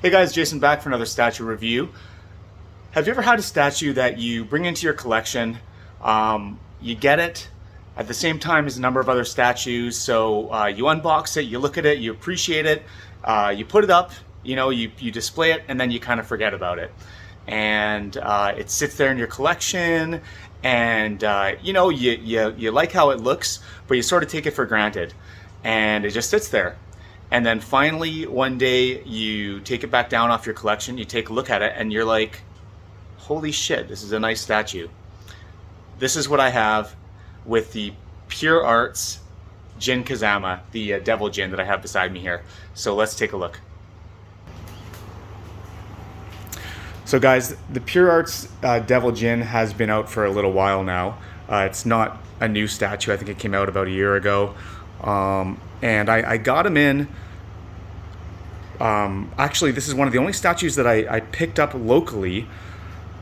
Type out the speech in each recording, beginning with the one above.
Hey guys, Jason back for another statue review. Have you ever had a statue that you bring into your collection, you get it at the same time as a number of other statues, so you unbox it, you look at it, you appreciate it, you put it up, you display it, and then you kind of forget about it. And it sits there in your collection, and you like how it looks, but you sort of take it for granted. And it just sits there. And then finally, one day, you take it back down off your collection, you take a look at it, and you're like, holy shit, this is a nice statue. This is what I have with the PureArts Jin Kazama, the Devil Jin that I have beside me here. So let's take a look. So guys, the PureArts Devil Jin has been out for a little while now. It's not a new statue. I think it came out about a year ago. And I got him in. Actually, this is one of the only statues that I picked up locally,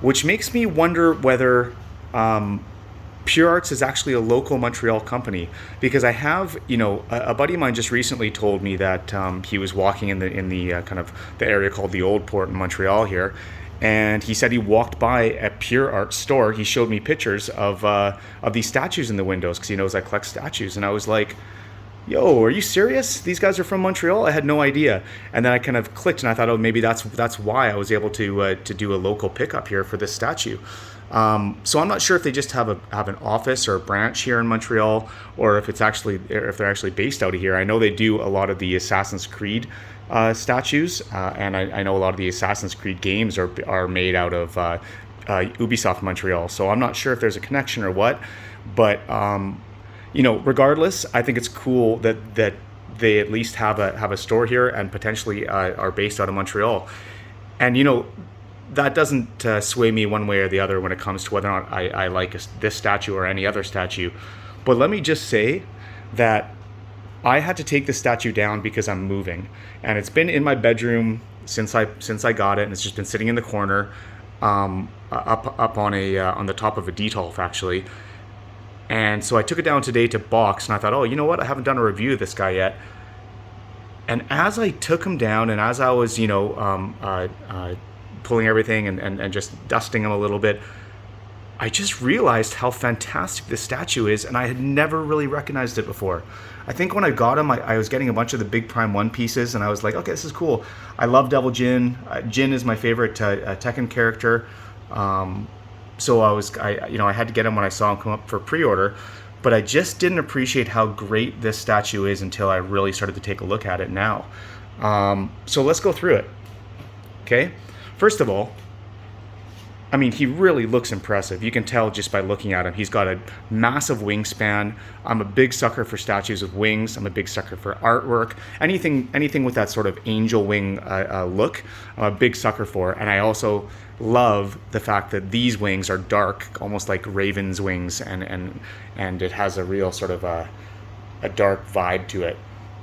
which makes me wonder whether PureArts is actually a local Montreal company, because I have, a buddy of mine just recently told me that he was walking in the kind of the area called the Old Port in Montreal here, and he said he walked by a PureArts store. He showed me pictures of these statues in the windows because he knows I collect statues, and I was like, yo, are you serious? These guys are from Montreal? I had no idea. And then I kind of clicked and I thought, oh, maybe that's why I was able to do a local pickup here for this statue. So I'm not sure if they just have an office or a branch here in Montreal, or if they're actually based out of here. I know they do a lot of the Assassin's Creed statues, and I know a lot of the Assassin's Creed games are made out of Ubisoft Montreal. So I'm not sure if there's a connection or what, but regardless, I think it's cool that they at least have a store here and potentially are based out of Montreal. And that doesn't sway me one way or the other when it comes to whether or not I like this statue or any other statue. But let me just say that I had to take the statue down because I'm moving, and it's been in my bedroom since I got it, and it's just been sitting in the corner, up on the top of a detolf actually. And so I took it down today to box, and I thought, oh, you know what? I haven't done a review of this guy yet. And as I took him down, and as I was, pulling everything and just dusting him a little bit, I just realized how fantastic this statue is, and I had never really recognized it before. I think when I got him, I was getting a bunch of the Big Prime 1 pieces, and I was like, okay, this is cool. I love Devil Jin. Jin is my favorite Tekken character. So I had to get him when I saw him come up for pre-order, but I just didn't appreciate how great this statue is until I really started to take a look at it now. So let's go through it. Okay, first of all, I mean, he really looks impressive. You can tell just by looking at him. He's got a massive wingspan. I'm a big sucker for statues with wings. I'm a big sucker for artwork. Anything with that sort of angel wing look, I'm a big sucker for. And I also love the fact that these wings are dark, almost like raven's wings, and it has a real sort of a dark vibe to it.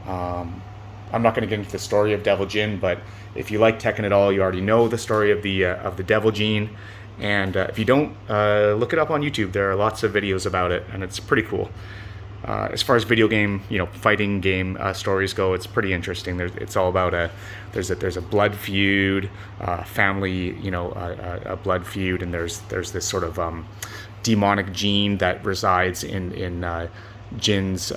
I'm not going to get into the story of Devil Jin, but if you like Tekken at all, you already know the story of the Devil Jin. And if you don't, look it up on YouTube. There are lots of videos about it, and it's pretty cool. As far as video game, fighting game stories go, it's pretty interesting. It's all about there's a blood feud, family, a blood feud, and there's this sort of demonic gene that resides in Jin's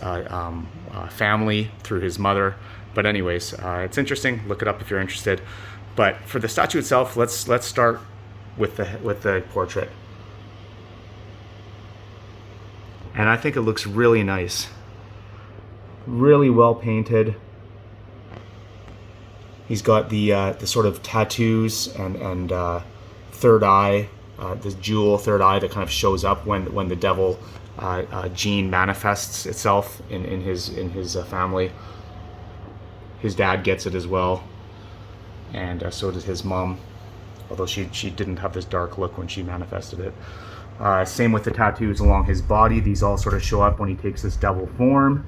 family through his mother. But anyways, it's interesting. Look it up if you're interested. But for the statue itself, let's start with the portrait. And I think it looks really nice. Really well painted. He's got the sort of tattoos and third eye, this jewel third eye that kind of shows up when the devil gene manifests itself in his family. His dad gets it as well, and so does his mom, although she didn't have this dark look when she manifested it. Same with the tattoos along his body. These all sort of show up when he takes this devil form.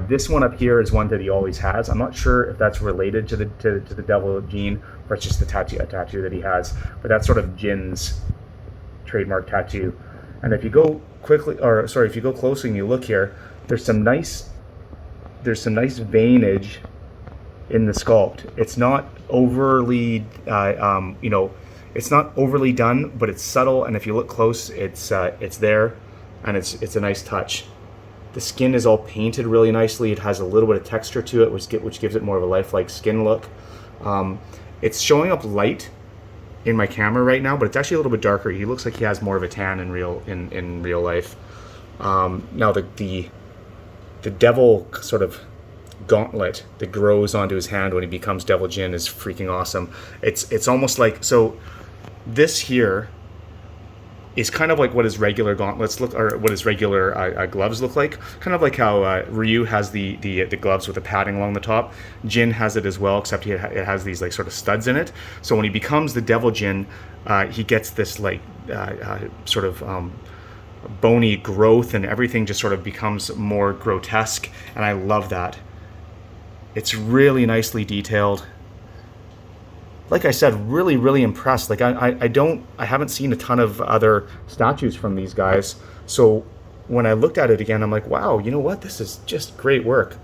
This one up here is one that he always has. I'm not sure if that's related to the devil gene, or it's just a tattoo that he has, but that's sort of Jin's trademark tattoo. And if you go if you go closely and you look here, there's some nice veinage in the sculpt. It's not overly, you know, it's not overly done, but it's subtle. And if you look close, it's there, and it's a nice touch. The skin is all painted really nicely. It has a little bit of texture to it, which gives it more of a lifelike skin look. It's showing up light in my camera right now, but it's actually a little bit darker. He looks like he has more of a tan in real life. Now the devil sort of gauntlet that grows onto his hand when he becomes Devil Jin is freaking awesome. It's almost like, so this here is kind of like what his regular gauntlets look, or what his regular gloves look like. Kind of like how Ryu has the gloves with the padding along the top. Jin has it as well, except it has these like sort of studs in it. So when he becomes the Devil Jin, he gets this like sort of bony growth, and everything just sort of becomes more grotesque, and I love that. It's really nicely detailed. Like I said, really, really impressed. Like I haven't seen a ton of other statues from these guys. So when I looked at it again, I'm like, wow, you know what? This is just great work.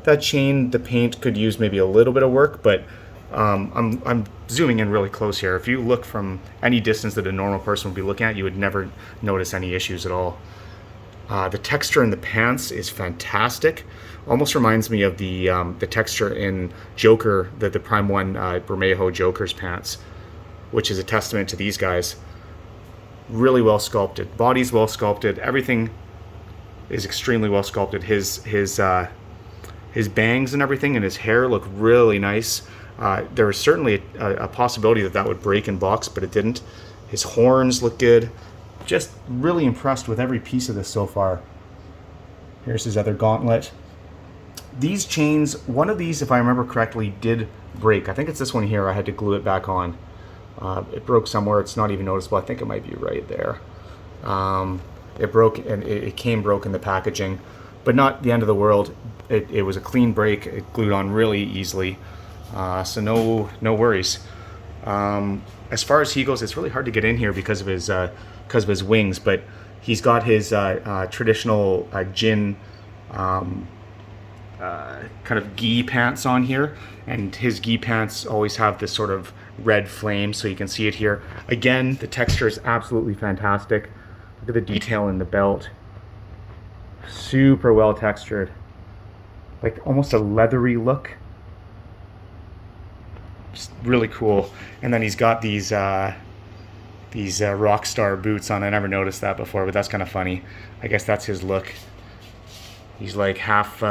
That chain, the paint could use maybe a little bit of work, but I'm zooming in really close here. If you look from any distance that a normal person would be looking at, you would never notice any issues at all. The texture in the pants is fantastic. Almost reminds me of the texture in Joker, the Prime 1 Bermejo Joker's pants, which is a testament to these guys. Really well sculpted. Body's well sculpted. Everything is extremely well sculpted. His bangs and everything and his hair look really nice. There was certainly a possibility that would break in box, but it didn't. His horns look good. Just really impressed with every piece of this so far. Here's his other gauntlet. These chains, one of these, if I remember correctly, did break. I think it's this one here. I had to glue it back on. It broke somewhere. It's not even noticeable. I think it might be right there. It broke, and it came broke in the packaging, but not the end of the world. It was a clean break. It glued on really easily, so no worries. As far as he goes, it's really hard to get in here because of his wings, but he's got his traditional Jin kind of gi pants on here, and his gi pants always have this sort of red flame, so you can see it here. Again, the texture is absolutely fantastic. Look at the detail in the belt. Super well textured. Like almost a leathery look. Just really cool. And then he's got these rock star boots on. I never noticed that before, but that's kind of funny. I guess that's his look. He's like half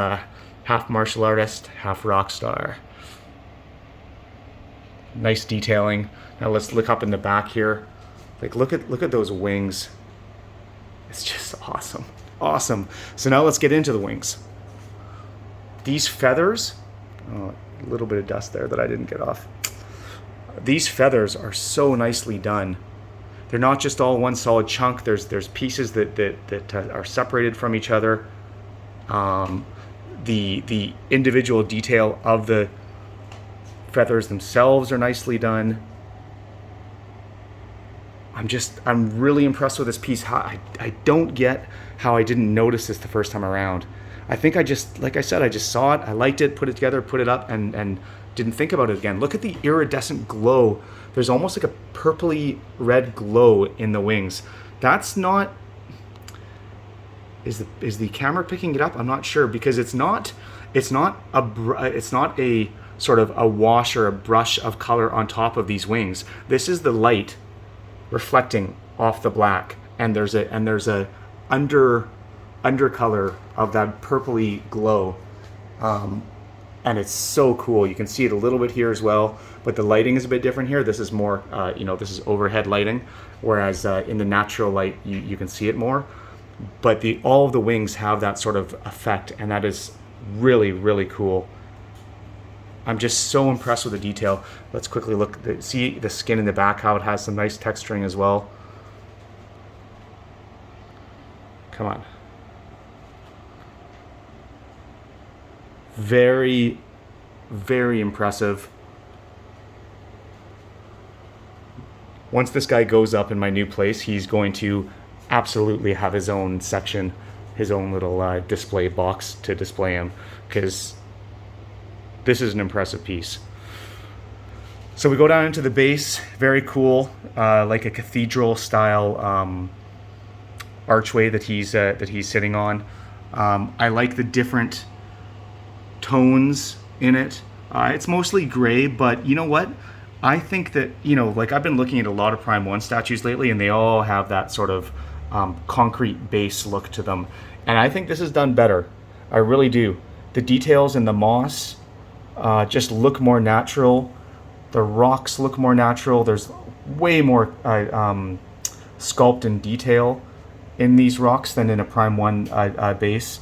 martial artist, half rock star. Nice detailing. Now let's look up in the back here. Like look at those wings. It's just awesome. Awesome. So now let's get into the wings. These feathers, oh, a little bit of dust there that I didn't get off. These feathers are so nicely done. They're not just all one solid chunk. There's pieces that are separated from each other. The individual detail of the feathers themselves are nicely done. I'm really impressed with this piece. I don't get how I didn't notice this the first time around. I think like I said, I just saw it, I liked it, put it together, put it up, and didn't think about it again. Look at the iridescent glow. There's almost like a purpley red glow in the wings. That's not... Is the camera picking it up? I'm not sure, because it's not a sort of a wash or a brush of color on top of these wings. This is the light reflecting off the black, and there's a undercolor of that purpley glow, and it's so cool. You can see it a little bit here as well, but the lighting is a bit different here. This is more this is overhead lighting, whereas in the natural light you can see it more. But all of the wings have that sort of effect, and that is really, really cool. I'm just so impressed with the detail. Let's quickly look. See the skin in the back, how it has some nice texturing as well. Come on. Very, very impressive. Once this guy goes up in my new place, he's going to absolutely have his own section, his own little display box to display him, because this is an impressive piece. So we go down into the base, very cool, like a cathedral style archway that he's sitting on. I like the different tones in it. It's mostly gray, but you know what? I think that, you know, like I've been looking at a lot of Prime 1 statues lately, and they all have that sort of concrete base look to them. And I think this is done better. I really do. The details in the moss just look more natural. The rocks look more natural. There's way more sculpt and detail in these rocks than in a Prime 1 base.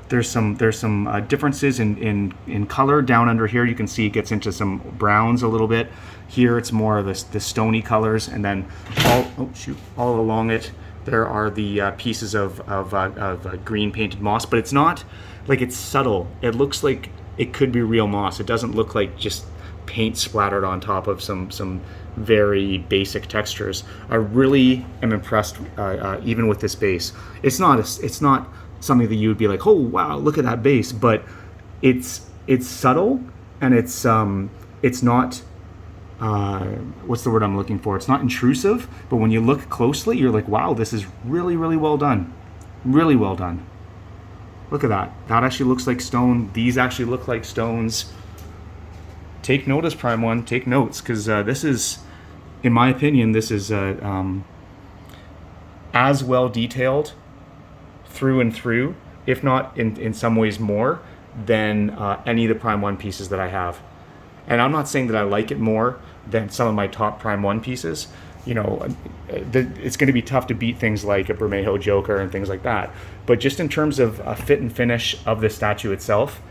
There's some differences in color. Down under here you can see it gets into some browns a little bit. Here it's more of the stony colors, and then all along it there are the pieces of green painted moss, but it's not like, it's subtle. It looks like it could be real moss. It doesn't look like just paint splattered on top of some very basic textures. I really am impressed even with this base. It's not something that you would be like, oh wow, look at that base, but it's subtle, and it's not what's the word I'm looking for? It's not intrusive, but when you look closely, you're like, wow, this is really, really well done. Really well done. Look at that. That actually looks like stone. These actually look like stones. Take notice, Prime 1. Take notes, because this is, in my opinion, this is as well detailed through and through, if not in some ways more, than any of the Prime 1 pieces that I have. And I'm not saying that I like it more than some of my top Prime 1 pieces. You know, it's going to be tough to beat things like a Bermejo Joker and things like that. But just in terms of fit and finish of the statue itself,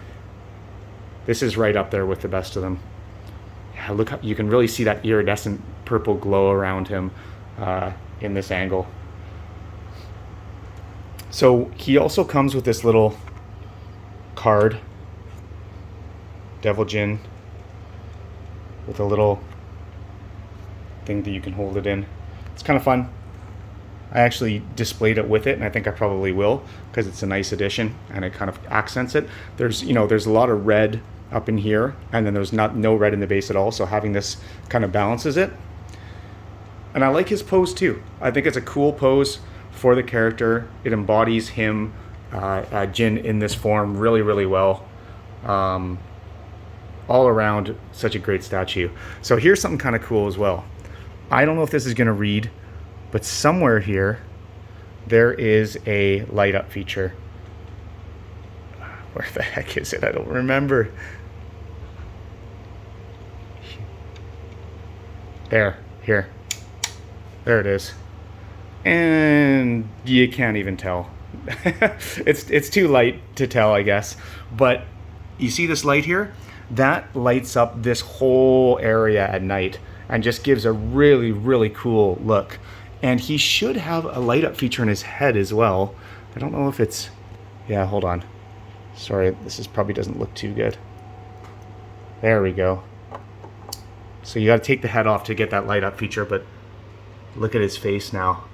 this is right up there with the best of them. Yeah, look, you can really see that iridescent purple glow around him in this angle. So he also comes with this little card, Devil Jin, with a little thing that you can hold it in. It's kind of fun. I actually displayed it with it, and I think I probably will, because it's a nice addition and it kind of accents it. There's a lot of red up in here, and then there's no red in the base at all, so having this kind of balances it. And I like his pose too. I think it's a cool pose for the character. It embodies him, Jin, in this form really, really well. All around, such a great statue. So here's something kind of cool as well. I don't know if this is going to read, but somewhere here there is a light up feature. Where the heck is it? I don't remember. There it is. And you can't even tell. it's too light to tell, I guess. But you see this light here? That lights up this whole area at night and just gives a really, really cool look. And he should have a light up feature in his head as well. I don't know if it's... Yeah, hold on. Sorry, this probably doesn't look too good. There we go. So you got to take the head off to get that light up feature, but look at his face now.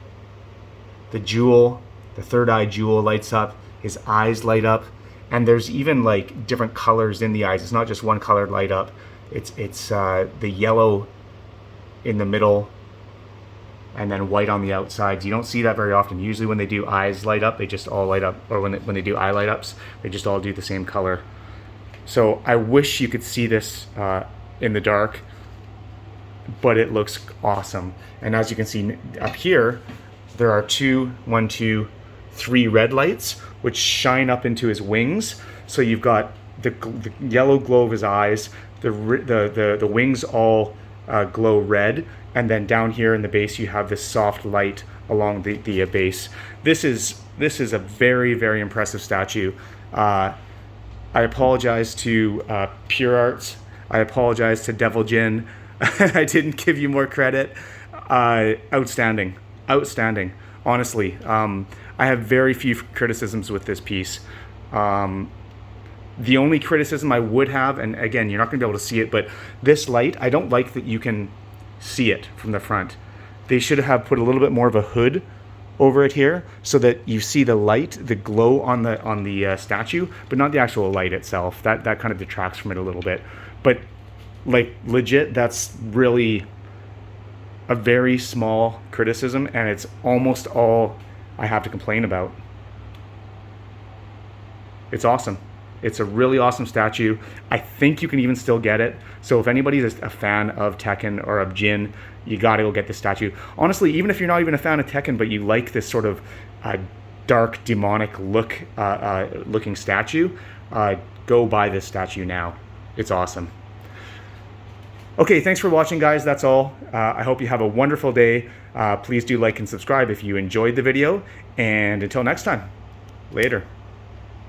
The jewel, the third eye jewel lights up. His eyes light up. And there's even like different colors in the eyes. It's not just one colored light up. It's the yellow in the middle and then white on the outsides. You don't see that very often. Usually when they do eyes light up, they just all light up. Or when they do eye light ups, they just all do the same color. So I wish you could see this in the dark, but it looks awesome. And as you can see up here, there are three red lights which shine up into his wings. So you've got the yellow glow of his eyes, the wings all glow red, and then down here in the base you have this soft light along the base. This is a very, very impressive statue. I apologize to PureArts. I apologize to Devil Jin. I didn't give you more credit. Outstanding. Honestly, I have very few criticisms with this piece. The only criticism I would have, and again, you're not going to be able to see it, but this light, I don't like that you can see it from the front. They should have put a little bit more of a hood over it here so that you see the light, the glow on the statue, but not the actual light itself. That kind of detracts from it a little bit. But like legit, that's really a very small criticism, and it's almost all I have to complain about. It's awesome. It's a really awesome statue. I think you can even still get it. So if anybody's a fan of Tekken or of Jin, you gotta go get this statue. Honestly, even if you're not even a fan of Tekken, but you like this sort of dark, demonic looking statue, go buy this statue now. It's awesome. Okay, thanks for watching, guys. That's all. I hope you have a wonderful day. Please do like and subscribe if you enjoyed the video. And until next time, later.